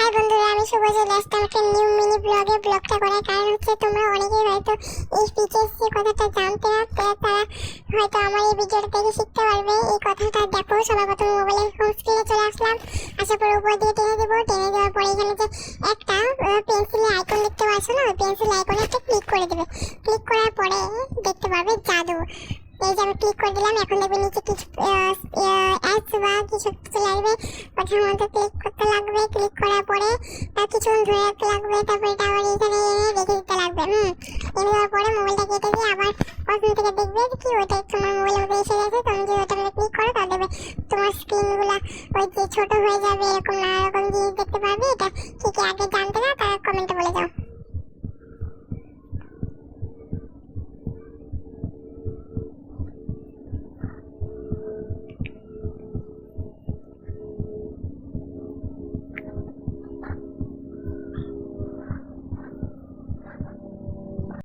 High বন্ধুরা, আমি শুভ চলে আসলাম একটা নিউ মিনি ব্লগে। ব্লগটা করার কারণ হচ্ছে তোমরা অনেকেই হয়তো এই পিচেসি কথাটা জানতে না, তারা হয়তো আমার এই ভিডিওটা দেখে শিখতে পারবে। এই কথাটা দেখো, সবার প্রথমে মোবাইলের হোম স্ক্রিনে চলে আসলাম, আসার পর উপর দিয়ে টেনে দেবো। টেনে দেওয়ার পরে এখানে যে একটা পেন্সিলের আইকন দেখতে পাচ্ছ না, ওই পেন্সিল আইকনে একটা ক্লিক করে দেবে। ক্লিক করার পরে দেখতে পারবে জাদু। এই যে আমি ক্লিক করে দিলাম, এখন দেখবে নিচে কিছু অ্যাডস বা কিছু চলে আসবে। ওটার মধ্যে ক্লিক করতে লাগবে। ক্লিক করার পরে তার কিছুক্ষণ ধরে রাখতে লাগবে, তারপরে এটা আবার এখানে এনে রেখে দিতে লাগবে। এনে দেওয়ার পরে মোবাইলটা কেটে দিয়ে আবার ওখান থেকে দেখবে কি ওটা তোমার মোবাইলের মধ্যে এসে গেছে। তুমি যদি ওটার মধ্যে ক্লিক করো তাহলে দেখবে তোমার স্ক্রিনগুলো ওই যে ছোট হয়ে যাবে, এরকম নানা রকম জিনিস দেখতে পারবে। এটা কি কি আগে জানো